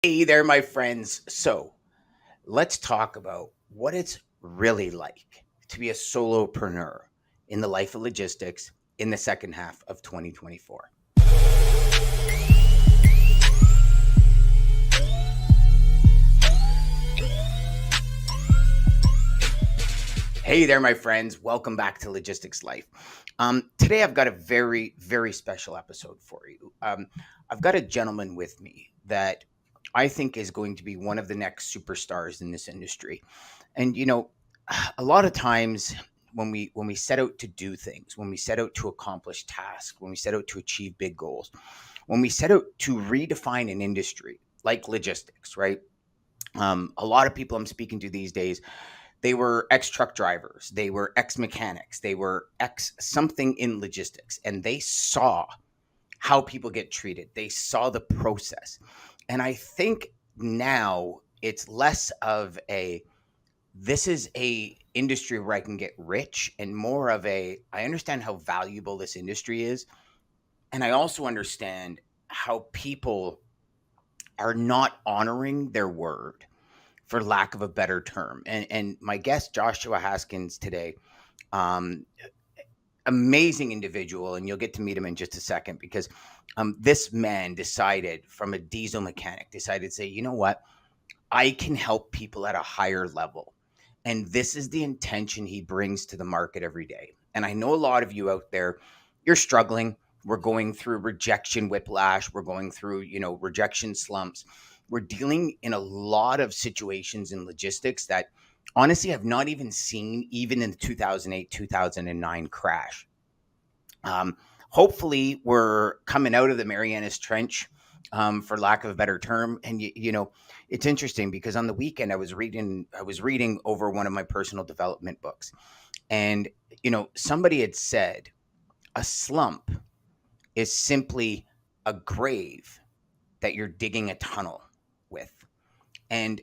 Hey there, my friends. So let's talk about what it's really like to be a solopreneur in the life of logistics in the second half of 2024. Hey there, my friends. Welcome back to Logistics Life. Today, I've got a very, very special episode for you. I've got a gentleman with me that I think is going to be one of the next superstars in this industry. And a lot of times when we set out to do things, when we set out to accomplish tasks, when we set out to achieve big goals, when we set out to redefine an industry like logistics, right? A lot of people I'm speaking to these days, they were ex truck drivers, they were ex mechanics, they were ex something in logistics, and they saw how people get treated. They saw the process. And I think now it's less of a this is a industry where I can get rich and more of a I understand how valuable this industry is. And I also understand how people are not honoring their word, for lack of a better term. And my guest Joshua Haskins today, um, amazing individual, and you'll get to meet him in just a second because this man decided from a diesel mechanic decided to say, you know what, I can help people at a higher level. And this is the intention he brings to the market every day. And I know a lot of you out there, you're struggling. We're going through rejection whiplash. We're going through, rejection slumps. We're dealing in a lot of situations in logistics that honestly have not even seen even in the 2008, 2009 crash. Hopefully we're coming out of the Marianas Trench, for lack of a better term. And it's interesting because on the weekend I was reading over one of my personal development books, and somebody had said a slump is simply a grave that you're digging a tunnel with. And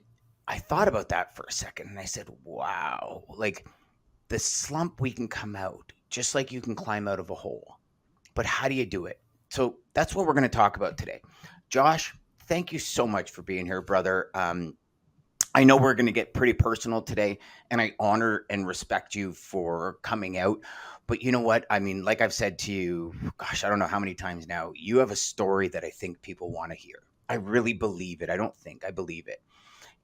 I thought about that for a second and I said, wow, like the slump we can come out just like you can climb out of a hole. But how do you do it? So that's what we're going to talk about today. Josh, thank you so much for being here, brother. I know we're going to get pretty personal today, and I honor and respect you for coming out. But you know what? I mean, like I've said to you, gosh, I don't know how many times now, you have a story that I think people want to hear. I really believe it. I don't think, I believe it.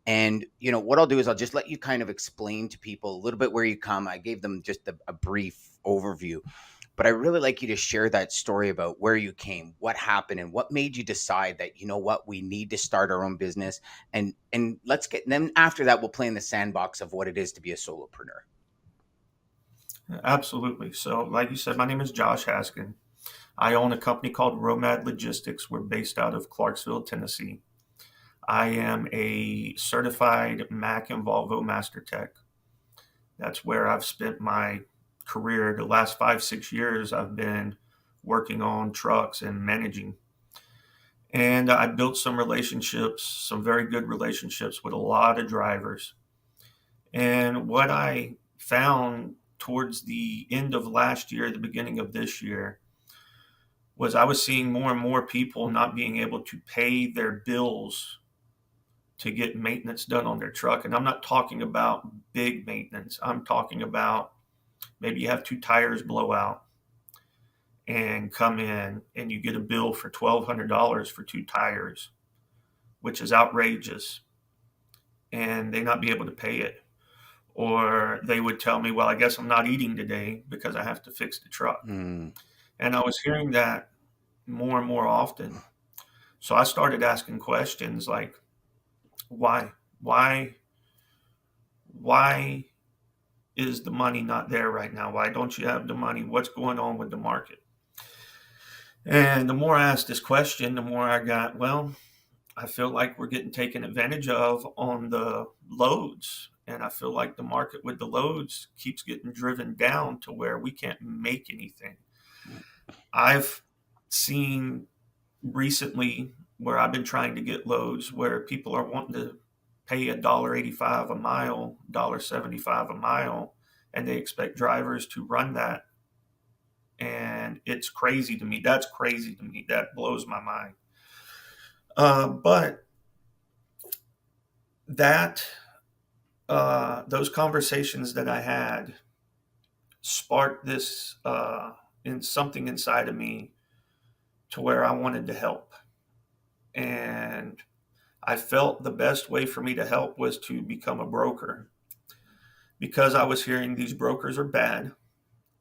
And what I'll do is I'll just let you kind of explain to people a little bit where you come. I gave them just a brief overview, but I really like you to share that story about where you came, what happened, and what made you decide that what we need to start our own business. And let's get and then after that we'll play in the sandbox of what it is to be a solopreneur. Absolutely. So, like you said, my name is Josh Haskins. I own a company called Romad Logistics. We're based out of Clarksville, Tennessee. I am a certified Mac and Volvo Master Tech. That's where I've spent my career. The last 5, 6 years, I've been working on trucks and managing. And I built some relationships, some very good relationships with a lot of drivers. And what I found towards the end of last year, the beginning of this year, was I was seeing more and more people not being able to pay their bills to get maintenance done on their truck. And I'm not talking about big maintenance. I'm talking about maybe you have two tires blow out and come in and you get a bill for $1,200 for two tires, which is outrageous. And they not be able to pay it. Or they would tell me, well, I guess I'm not eating today because I have to fix the truck. Mm, And I was hearing that more and more often. So I started asking questions like, why? Why? Why is the money not there right now? Why don't you have the money? What's going on with the market? And the more I asked this question, the more I got, well, I feel like we're getting taken advantage of on the loads. And I feel like the market with the loads keeps getting driven down to where we can't make anything. I've seen recently where I've been trying to get loads where people are wanting to pay $1.85 a mile, $1.75 a mile, and they expect drivers to run that. And it's crazy to me. That's crazy to me. That blows my mind. But that those conversations that I had sparked this in something inside of me to where I wanted to help. And I felt the best way for me to help was to become a broker, because I was hearing these brokers are bad.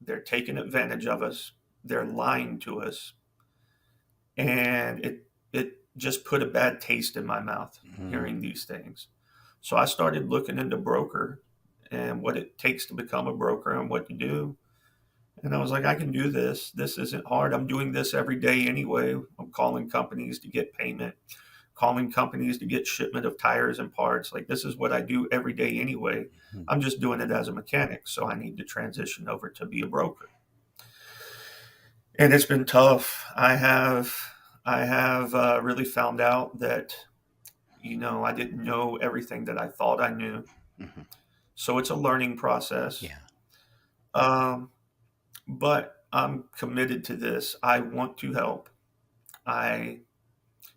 They're taking advantage of us. They're lying to us. And it just put a bad taste in my mouth Mhm. hearing these things. So I started looking into broker and what it takes to become a broker and what to do. And I was like, I can do this. This isn't hard. I'm doing this every day anyway. I'm calling companies to get payment, calling companies to get shipment of tires and parts. Like, this is what I do every day anyway. Mhm. I'm just doing it as a mechanic. So I need to transition over to be a broker. And it's been tough. I have really found out that, I didn't know everything that I thought I knew. Mhm. So it's a learning process. Yeah. Um, but I'm committed to this. I want to help. I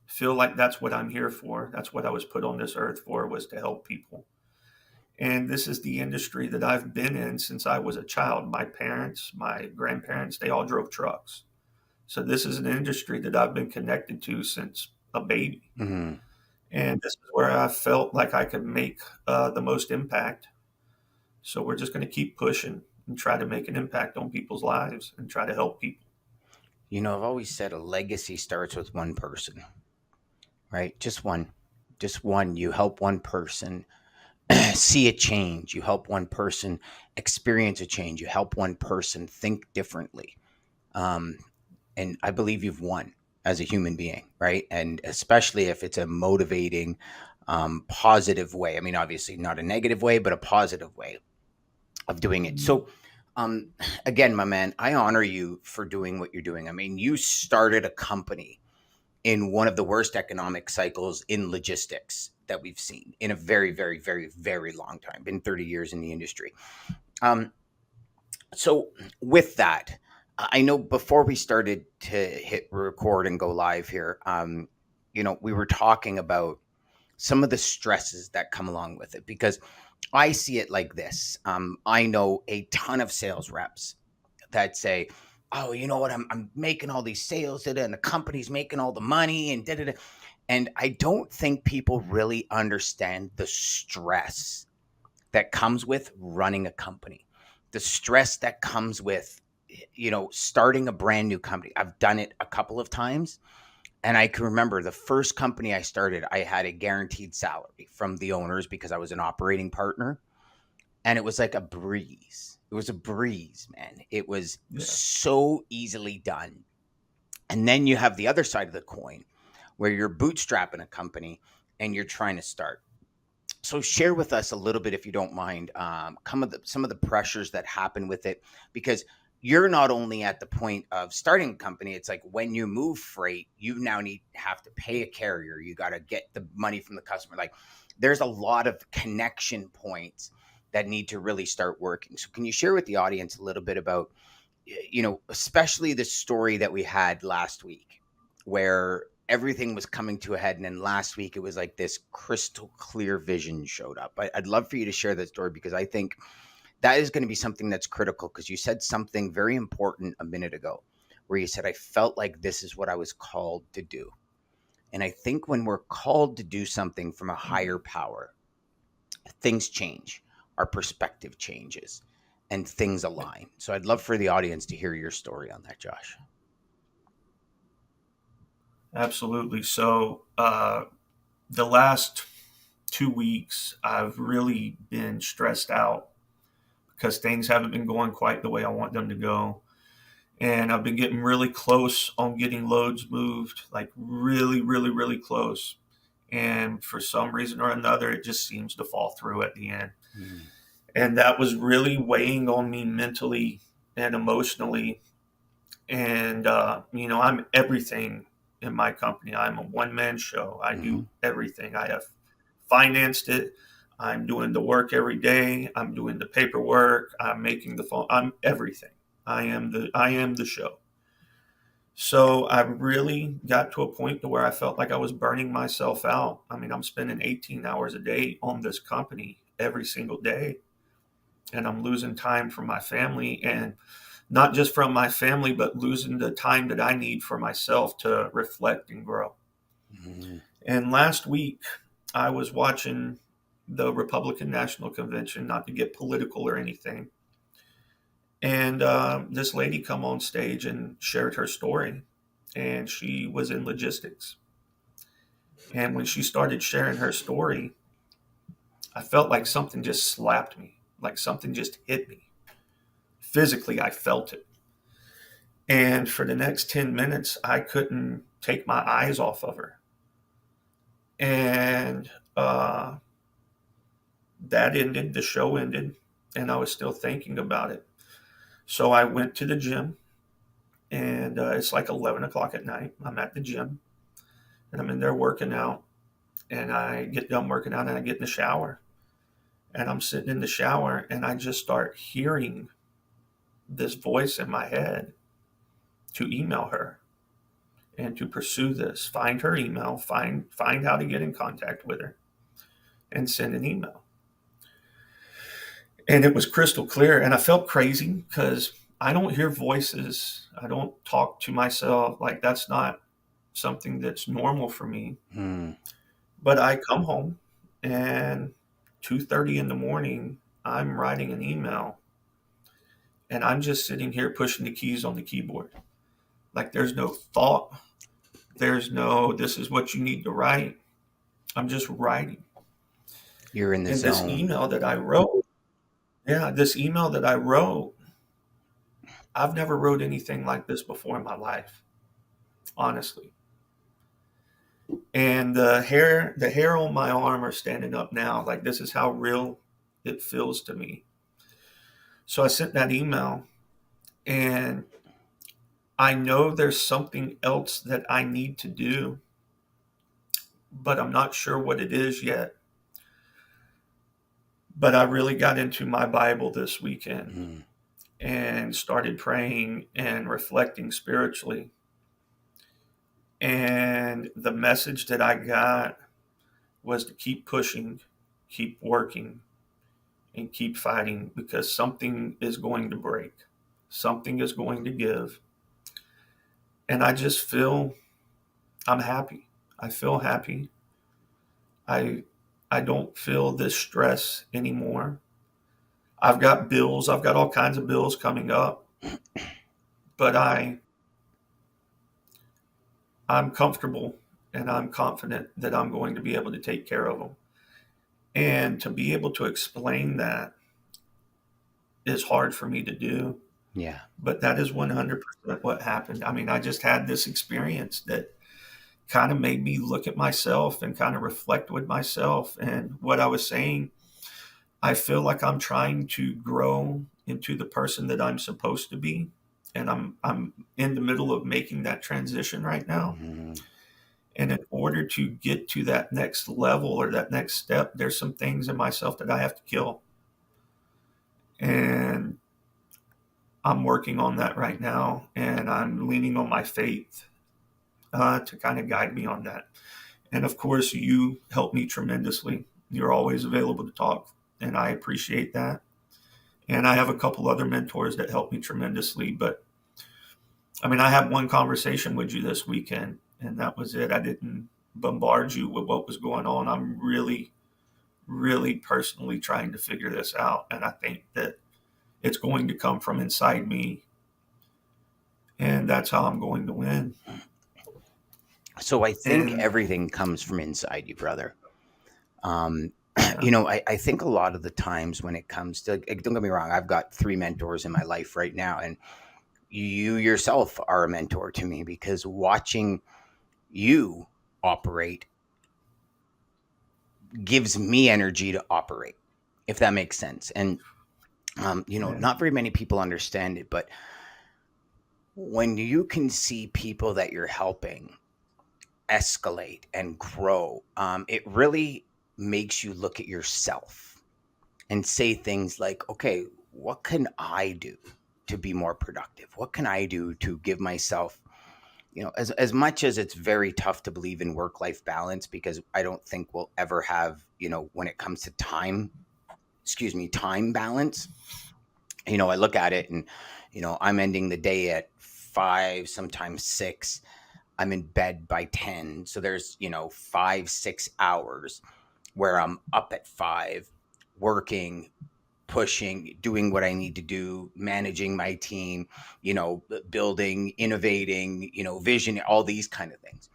feel like that's what I'm here for. That's what I was put on this earth for, was to help people. And this is the industry that I've been in since I was a child. My parents, my grandparents, they all drove trucks. So this is an industry that I've been connected to since a baby. Mhm. And this is where I felt like I could make the most impact. So we're just going to keep pushing and try to make an impact on people's lives and try to help people. I've always said a legacy starts with one person, right? Just one. Just one. You help one person see a change. You help one person experience a change. You help one person think differently. Um, and I believe you've won as a human being, right? And especially if it's a motivating, positive way. I mean, obviously not a negative way, but a positive way of doing it. So, um, again, my man, I honor you for doing what you're doing. I mean, you started a company in one of the worst economic cycles in logistics that we've seen in a very, very, very, very long time. Been 30 years in the industry. Um, so, with that, I know before we started to hit record and go live here, we were talking about some of the stresses that come along with it because I see it like this. I know a ton of sales reps that say, "Oh, you know what? I'm making all these sales, and the company's making all the money, and da da da." And I don't think people really understand the stress that comes with running a company, the stress that comes with, starting a brand new company. I've done it a couple of times. And I can remember the first company I started, I had a guaranteed salary from the owners because I was an operating partner. And it was like a breeze. It was a breeze, man. It was Yeah. so easily done. And then you have the other side of the coin where you're bootstrapping a company and you're trying to start. So share with us a little bit, if you don't mind, some of the pressures that happen with it, because you're not only at the point of starting a company. It's like when you move freight, you now have to pay a carrier. You got to get the money from the customer. Like there's a lot of connection points that need to really start working. So can you share with the audience a little bit about, especially the story that we had last week where everything was coming to a head. And then last week, it was like this crystal clear vision showed up. I'd love for you to share that story because I think that is going to be something that's critical because you said something very important a minute ago where you said, I felt like this is what I was called to do. And I think when we're called to do something from a higher power, things change, our perspective changes, and things align. So I'd love for the audience to hear your story on that, Josh. Absolutely. So the last 2 weeks, I've really been stressed out because things haven't been going quite the way I want them to go. And I've been getting really close on getting loads moved, like really, really, really close. And for some reason or another, it just seems to fall through at the end. Mm, And that was really weighing on me mentally and emotionally. And, I'm everything in my company. I'm a one man show. I do mhm. everything. I have financed it. I'm doing the work every day. I'm doing the paperwork. I'm making the phone. I'm everything. I am the show. So I really got to a point to where I felt like I was burning myself out. I mean, I'm spending 18 hours a day on this company every single day, and I'm losing time from my family, and not just from my family, but losing the time that I need for myself to reflect and grow. Mm. And last week, I was watching the Republican National Convention, not to get political or anything. And this lady come on stage and shared her story, and she was in logistics. And when she started sharing her story, I felt like something just slapped me, like something just hit me. Physically, I felt it. And for the next 10 minutes, I couldn't take my eyes off of her. And that ended, the show ended, and I was still thinking about it. So I went to the gym, and it's like 11 o'clock at night. I'm at the gym, and I'm in there working out. And I get done working out, and I get in the shower. And I'm sitting in the shower, and I just start hearing this voice in my head to email her and to pursue this, find her email, find how to get in contact with her, and send an email. And it was crystal clear. And I felt crazy because I don't hear voices. I don't talk to myself. Like, that's not something that's normal for me. Mm. But I come home, and 2:30 in the morning, I'm writing an email, and I'm just sitting here pushing the keys on the keyboard. Like, there's no thought. There's no, this is what you need to write. I'm just writing. You're in the And this zone. email that I wrote, yeah, this email that I wrote, I've never wrote anything like this before in my life, honestly. And the hair on my arm are standing up now. Like, this is how real it feels to me. So I sent that email, and I know there's something else that I need to do, but I'm not sure what it is yet. But I really got into my Bible this weekend Mm. and started praying and reflecting spiritually. And the message that I got was to keep pushing, keep working, and keep fighting, because something is going to break, something is going to give. And I just feel, I'm happy. I feel happy. I I don't feel this stress anymore. I've got bills, I've got all kinds of bills coming up, but I'm comfortable, and I'm confident that I'm going to be able to take care of them. And to be able to explain that is hard for me to do, Yeah. but that is 100% what happened. I mean, I just had this experience that kind of made me look at myself and kind of reflect with myself. And what I was saying, I feel like I'm trying to grow into the person that I'm supposed to be. And I'm in the middle of making that transition right now. Mm. And in order to get to that next level or that next step, there's some things in myself that I have to kill. And I'm working on that right now. And I'm leaning on my faith to kind of guide me on that. And of course, you help me tremendously. You're always available to talk, and I appreciate that. And I have a couple other mentors that help me tremendously. But I mean, I had one conversation with you this weekend, and that was it. I didn't bombard you with what was going on. I'm really, really personally trying to figure this out. And I think that it's going to come from inside me. And that's how I'm going to win. So I think And everything comes from inside you, brother. Um, yeah, I think a lot of the times when it comes to, like, don't get me wrong, I've got three mentors in my life right now, and you yourself are a mentor to me because watching you operate gives me energy to operate, if that makes sense. And yeah, not very many people understand it, but when you can see people that you're helping escalate and grow, it really makes you look at yourself and say things like, okay, what can I do to be more productive? What can I do to give myself as much as it's very tough to believe in work life balance, because I don't think we'll ever have, when it comes to time, excuse me, time balance. I look at it and, I'm ending the day at 5, sometimes 6. I'm in bed by 10. So there's, 5, 6 hours where I'm up at 5, working, pushing, doing what I need to do, managing my team, building, innovating, vision, all these kind of things.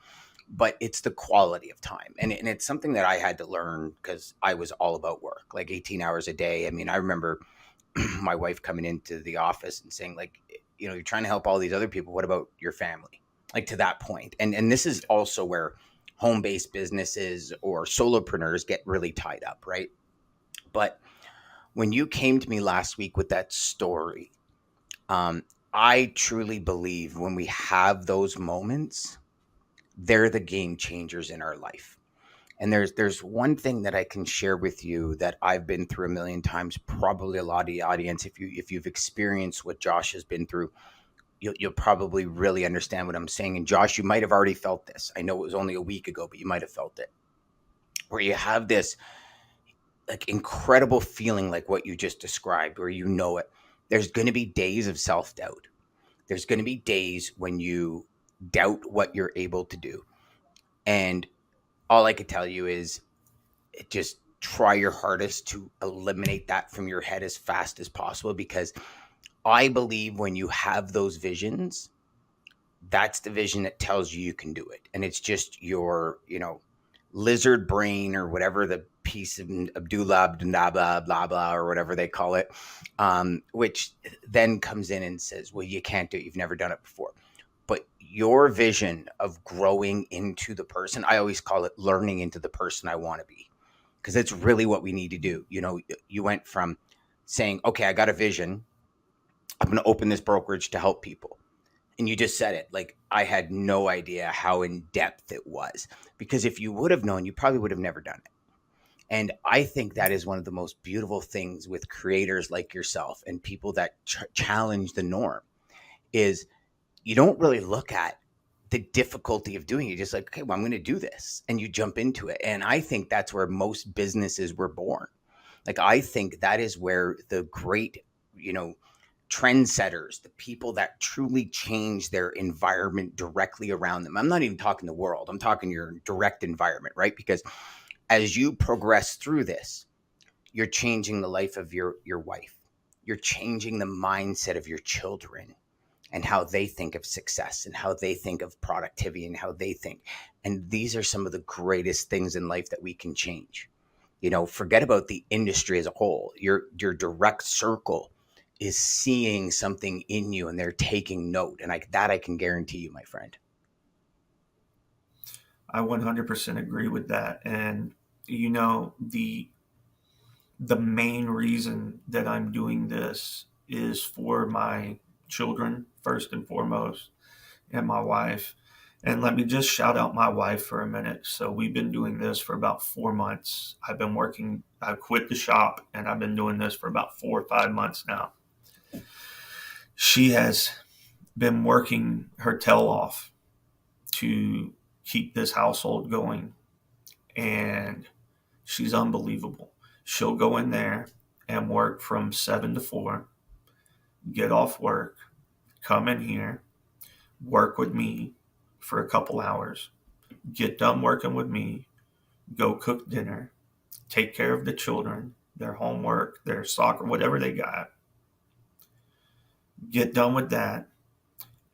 But it's the quality of time. And it's something that I had to learn because I was all about work, like 18 hours a day. I mean, I remember my wife coming into the office and saying, like, you're trying to help all these other people. What about your family? Like, to that point. And this is also where home-based businesses or solopreneurs get really tied up, right? But when you came to me last week with that story, um, I truly believe when we have those moments, they're the game changers in our life. And there's one thing that I can share with you that I've been through a million times. Probably a lot of the audience, if you've experienced what Josh has been through, you'll probably really understand what I'm saying. And Josh, you might have already felt this. I know it was only a week ago, but you might have felt it, where you have this like incredible feeling like what you just described, where it. There's going to be days of self doubt. There's going to be days when you doubt what you're able to do. And all I could tell you is just try your hardest to eliminate that from your head as fast as possible, because I believe when you have those visions, that's the vision that tells you you can do it. And it's just your, lizard brain or whatever the piece of Abdullah blah blah blah blah or whatever they call it, which then comes in and says, well, you can't do it. You've never done it before. But your vision of growing into the person, I always call it learning into the person I want to be, because it's really what we need to do. You went from saying, okay, I got a vision. I'm going to open this brokerage to help people. And you just said it. Like, I had no idea how in depth it was, because if you would have known, you probably would have never done it. And I think that is one of the most beautiful things with creators like yourself and people that challenge the norm is you don't really look at the difficulty of doing it. You're just like, okay, well, I'm going to do this. And you jump into it. And I think that's where most businesses were born. Like, I think that is where the great, trendsetters, the people that truly change their environment directly around them. I'm not even talking the world. I'm talking your direct environment, right? Because as you progress through this, you're changing the life of your wife. You're changing the mindset of your children and how they think of success and how they think of productivity and how they think. And these are some of the greatest things in life that we can change. Forget about the industry as a whole. Your direct circle is seeing something in you and they're taking note. And I can guarantee you, my friend. I 100% agree with that. And you know, the main reason that I'm doing this is for my children first and foremost, and my wife. And let me just shout out my wife for a minute. So we've been doing this for about 4 months. I quit the shop and I've been doing this for about 4 or 5 months now. She has been working her tail off to keep this household going, and she's unbelievable. She'll go in there and work from 7 to 4, get off work, come in here, work with me for a couple hours, get done working with me, go cook dinner, take care of the children, their homework, their soccer, whatever they got, get done with that,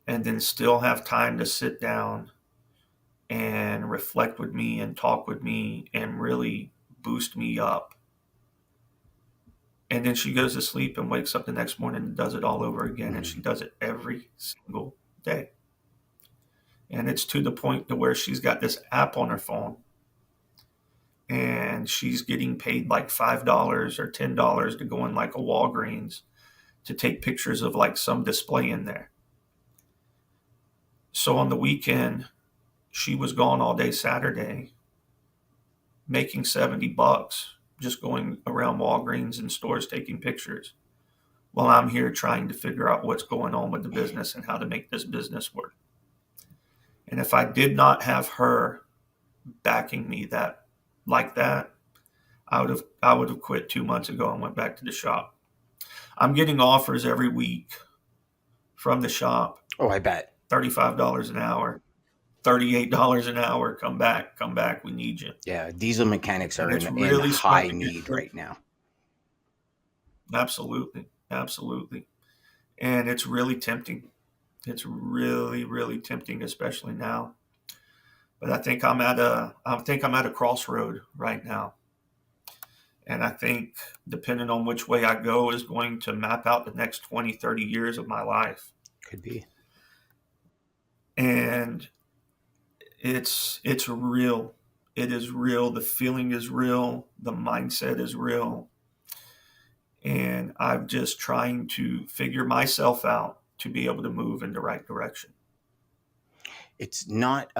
and then still have time to sit down and reflect with me and talk with me and really boost me up. And then she goes to sleep and wakes up the next morning and does it all over again. And she Mm. does it every single day. And it's to the point to where she's got this app on her phone and she's getting paid like $5 or $10 to go in like a Walgreens to take pictures of like some display in there. So on the weekend, she was gone all day Saturday, making $70 just going around Walgreens and stores taking pictures, while I'm here trying to figure out what's going on with the business and how to make this business work. And if I did not have her backing me that, I would have quit 2 months ago and went back to the shop. I'm getting offers every week from the shop, Oh, I bet. $35 an hour, $38 an hour. Come back. We need you. Yeah, diesel mechanics And are it's in really high starting to need get right now. absolutely, absolutely. And it's really tempting. It's really, really tempting, especially now. But I think I'm at a crossroad right now. And I think depending on which way I go is going to map out the next 20, 30 years of my life. Could be. And it's real. It is real. The feeling is real. The mindset is real. And I'm just trying to figure myself out to be able to move in the right direction. It's not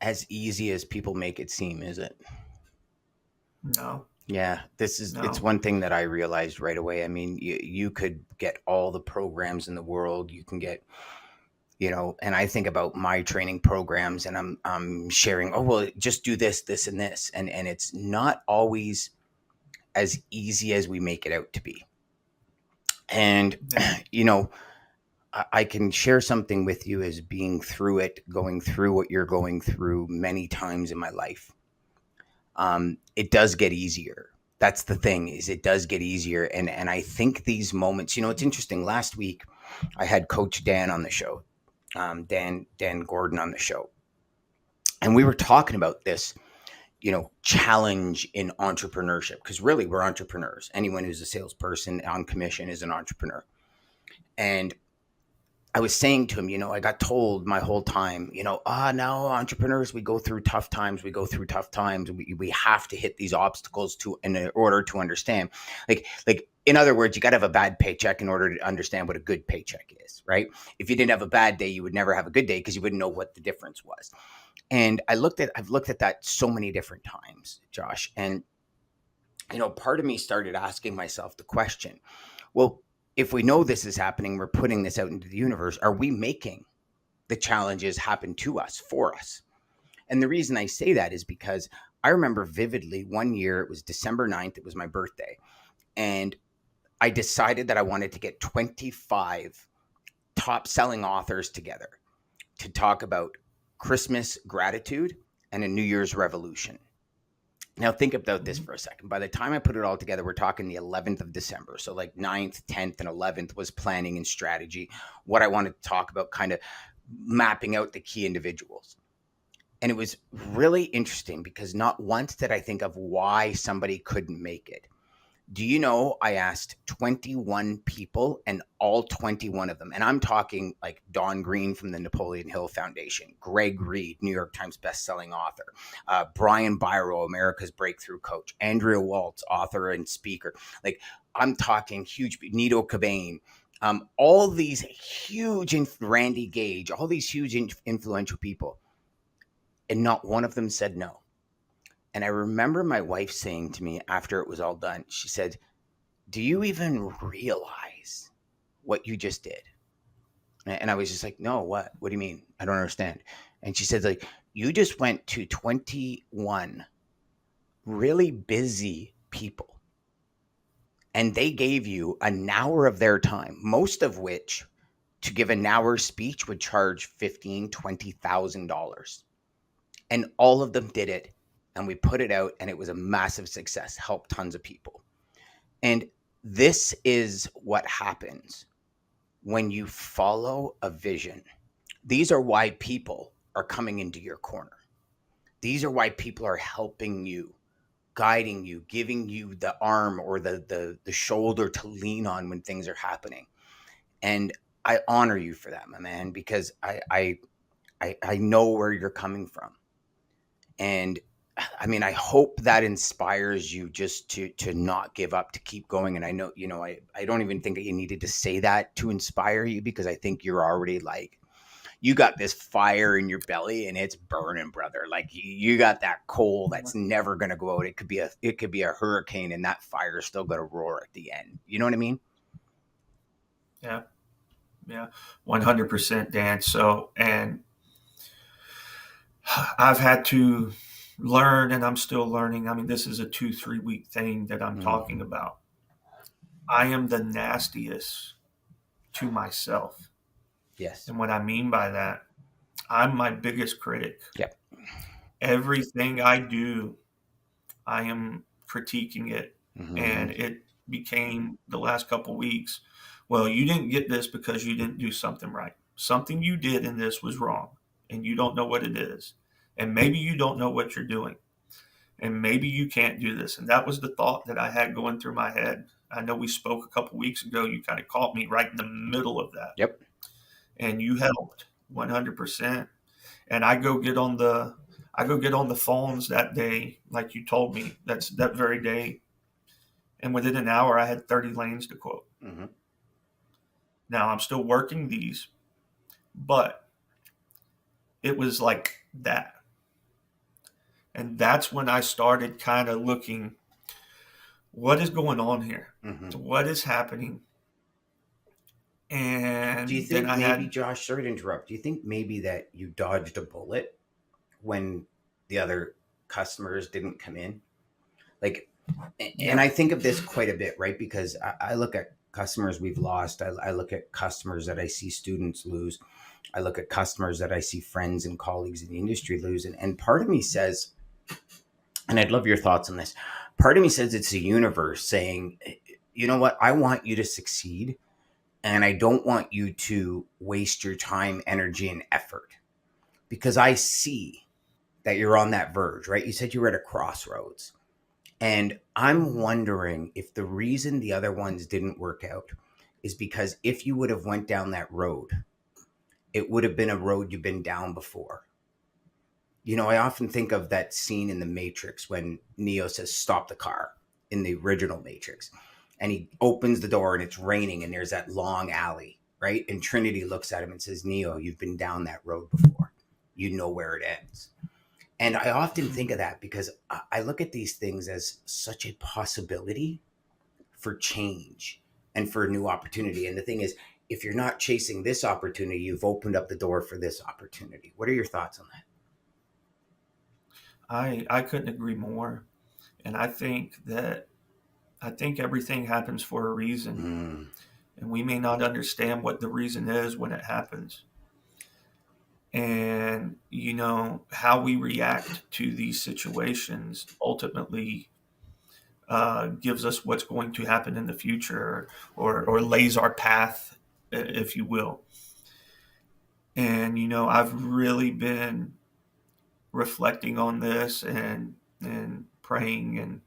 as easy as people make it seem, is it? No, Yeah, it's no. one thing that I realized right away. I mean, you could get all the programs in the world. You can get, and I think about my training programs and I'm sharing, oh, well, just do this, this, and this. And it's not always as easy as we make it out to be. And, Yeah. you know, I can share something with you as being through it, going through what you're going through many times in my life. It does get easier. That's the thing, is it does get easier. And I think these moments, it's interesting. Last week I had Coach Dan on the show, Dan Gordon on the show. And we were talking about this, challenge in entrepreneurship, because really we're entrepreneurs. Anyone who's a salesperson on commission is an entrepreneur. And I was saying to him, I got told my whole time, no, entrepreneurs, we go through tough times. We go through tough times. We have to hit these obstacles in order to understand. Like in other words, you got to have a bad paycheck in order to understand what a good paycheck is, right? If you didn't have a bad day, you would never have a good day because you wouldn't know what the difference was. And I've looked at that so many different times, Josh. And, part of me started asking myself the question, well, if we know this is happening, we're putting this out into the universe, are we making the challenges happen to us, for us? And the reason I say that is because I remember vividly one year, it was December 9th, it was my birthday. And I decided that I wanted to get 25 top selling authors together to talk about Christmas gratitude and a New Year's revolution. Now, think about this Mhm. for a second. By the time I put it all together, we're talking the 11th of December. So, like 9th, 10th, and 11th was planning and strategy, what I wanted to talk about, kind of mapping out the key individuals. And it was really interesting because not once did I think of why somebody couldn't make it. Do you know, I asked 21 people, and all 21 of them, and I'm talking like Don Green from the Napoleon Hill Foundation, Greg Reed, New York Times bestselling author, Brian Byro, America's breakthrough coach, Andrea Waltz, author and speaker. Like, I'm talking huge, Nito Cobain, all these huge, Randy Gage, all these huge influential people. And not one of them said no. And I remember my wife saying to me after it was all done, she said, do you even realize what you just did? And I was just like, no, what? What do you mean? I don't understand. And she said, like, you just went to 21 really busy people and they gave you an hour of their time, most of which to give an hour speech would charge $15,000, $20,000. And all of them did it. And we put it out and it was a massive success, helped tons of people. And this is what happens when you follow a vision. These are why people are coming into your corner. These are why people are helping you, guiding you, giving you the arm or the shoulder to lean on when things are happening. And I honor you for that, my man, because I know where you're coming from. And I mean, I hope that inspires you just to not give up, to keep going. And I know, I don't even think that you needed to say that to inspire you, because I think you're already like, you got this fire in your belly and it's burning, brother. Like you got that coal that's never gonna go out. It could be a hurricane and that fire is still gonna roar at the end. You know what I mean? Yeah. Yeah, 100%, Dan. So, and I've had to learn, and I'm still learning. I mean, this is a 2, 3 week thing that I'm talking Hmm. about. I am the nastiest to myself. Yes. And what I mean by that, I'm my biggest critic. Yep. Everything I do, I am critiquing it. Hmm. And it became the last couple weeks. Well, you didn't get this because you didn't do something right. Something you did in this was wrong, and you don't know what it is. And maybe you don't know what you're doing. And maybe you can't do this. And that was the thought that I had going through my head. I know we spoke a couple weeks ago. You kind of caught me right in the middle of that, Yep. and you helped 100%. And I go get on the phones that day, like you told me. That's that very day, and within an hour, I had 30 lanes to quote. Hmm. Now I'm still working these, but it was like that, and that's when I started kind of looking, what is going on here? Hmm. What is happening? Do you And then think I maybe, had, Josh, sorry to interrupt, do you think maybe that you dodged a bullet when the other customers didn't come in? Like, and yeah, I think of this quite a bit, right? Because I look at customers we've lost. I look at customers that I see students lose. I look at customers that I see friends and colleagues in the industry lose. And part of me says, and I'd love your thoughts on this, part of me says it's the universe saying, you know what? I want you to succeed. And I don't want you to waste your time, energy, and effort because I see that you're on that verge, right? You said you were at a crossroads. And I'm wondering if the reason the other ones didn't work out is because if you would have went down that road, it would have been a road you've been down before. You know, I often think of that scene in the Matrix when Neo says, "Stop the car," in the original Matrix. And he opens the door and it's raining and there's that long alley, right? And Trinity looks at him and says, "Neo, you've been down that road before. You know where it ends." And I often think of that because I look at these things as such a possibility for change and for a new opportunity. And the thing is, if you're not chasing this opportunity, you've opened up the door for this opportunity. What are your thoughts on that? I couldn't agree more. And I think everything happens for a reason, Mm, and we may not understand what the reason is when it happens. And how we react to these situations ultimately gives us what's going to happen in the future, or lays our path, if you will. And I've really been reflecting on this, and praying and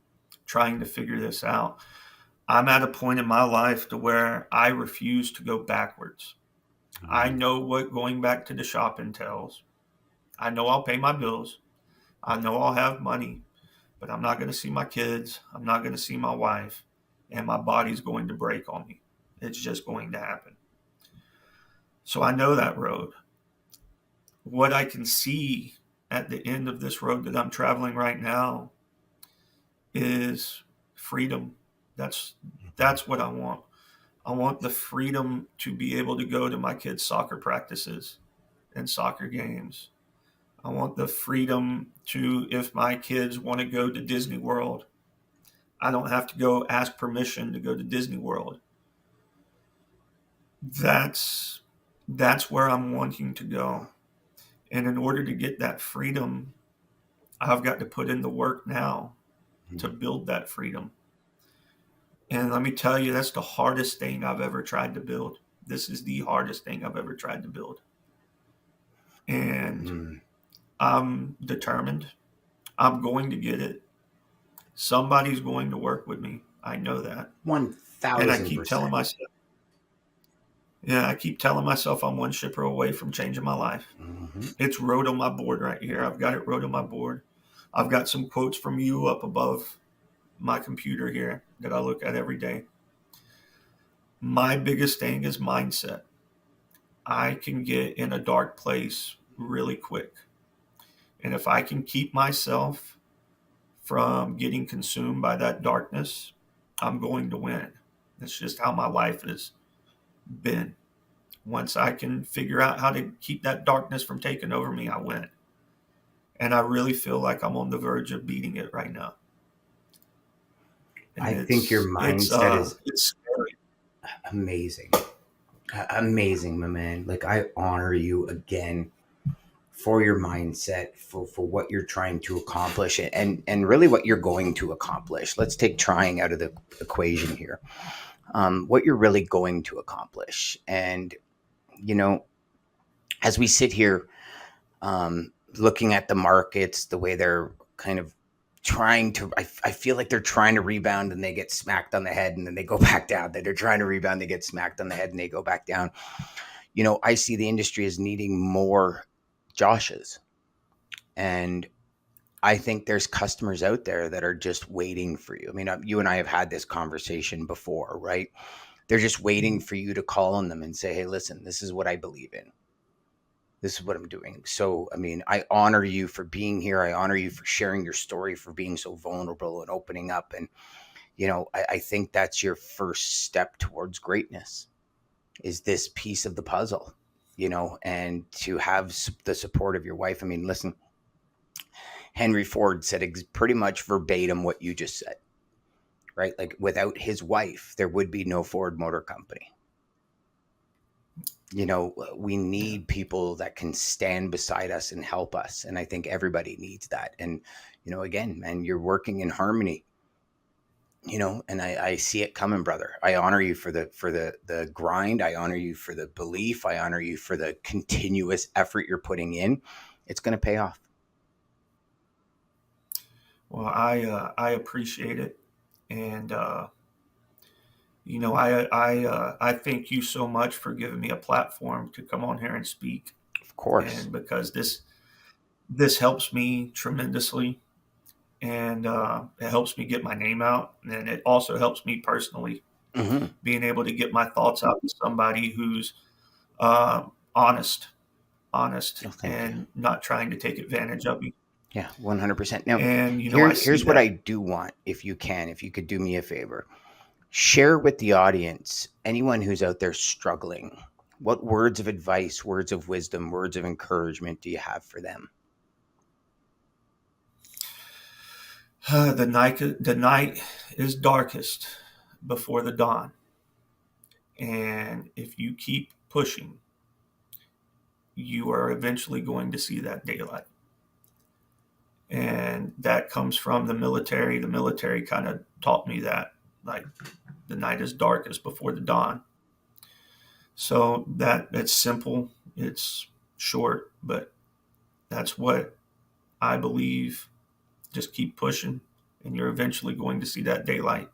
trying to figure this out. I'm at a point in my life to where I refuse to go backwards. I mm, know what going back to the shop entails. I know I'll pay my bills. I know I'll have money, but I'm not going to see my kids. I'm not going to see my wife, and my body's going to break on me. It's just going to happen. So I know that road. What I can see at the end of this road that I'm traveling right now is freedom. That's mm, that's what I want. I want the freedom to be able to go to my kids' soccer practices and soccer games. I want the freedom to, if my kids want to go to Disney World, I don't have to go ask permission to go to Disney World. That's that's where I'm wanting to go. And in order to get that freedom, I've got to put in the work now to mm. build that freedom. And let me tell you, that's the hardest thing I've ever tried to build. This is the hardest thing I've ever tried to build. And Mm. I'm determined. I'm going to get it. Somebody's going to work with me. I know that. And I keep telling 1000%. myself, yeah, I keep telling myself I'm one shipper away from changing my life. Hmm. It's wrote on my board right here. I've got it wrote on my board. I've got some quotes from you up above my computer here that I look at every day. My biggest thing is mindset. I can get in a dark place really quick. And if I can keep myself from getting consumed by that darkness, I'm going to win. That's just how my life has been. once I can figure out how to keep that darkness from taking over me, I win. And I really feel like I'm on the verge of beating it right now. And I think your mindset is it's scary. amazing. Amazing, my man. Like, I honor you again for your mindset, for what you're trying to accomplish, and really what you're going to accomplish. Let's take trying out of the equation here. What you're really going to accomplish. And, you know, as we sit here, looking at the markets, the way they're kind of trying to, I feel like they're trying to rebound and they get smacked on the head and then they go back down. That they're trying to rebound, they get smacked on the head and they go back down. You know, I see the industry as needing more Joshes. And I think there's customers out there that are just waiting for you. I mean, you and I have had this conversation before, right? They're just waiting for you to call on them and say, hey, listen, this is what I believe in. This is what I'm doing. So, I mean, I honor you for being here. I honor you for sharing your story, for being so vulnerable and opening up. And, you know, I think that's your first step towards greatness, is this piece of the puzzle, you know, and to have the support of your wife. I mean, listen, Henry Ford said pretty much verbatim what you just said, right? Like, without his wife, there would be no Ford Motor Company. You know, we Yeah. need people that can stand beside us and help us. And I think everybody needs that. And, you know, again, man, you're working in harmony, you know, and I see it coming, brother. I honor you for the grind. I honor you for the belief. I honor you for the continuous effort you're putting in. It's going to pay off. Well, I appreciate it. And, I thank you so much for giving me a platform to come on here and speak. Of course. And because this helps me tremendously, and it helps me get my name out, and it also helps me personally, Hmm. being able to get my thoughts out to somebody who's honest, Oh, thank you. and not trying to take advantage of me. Yeah, 100%. Now, And I see here's what that. I do want. If you can, if you could do me a favor, share with the audience, anyone who's out there struggling, what words of advice, words of wisdom, words of encouragement do you have for them? The night is darkest before the dawn, and if you keep pushing, you are eventually going to see that daylight. And that comes from the military. The military kind of taught me that, like, the night is darkest before the dawn. So it's simple, it's short, but that's what I believe. Just keep pushing, and you're eventually going to see that daylight.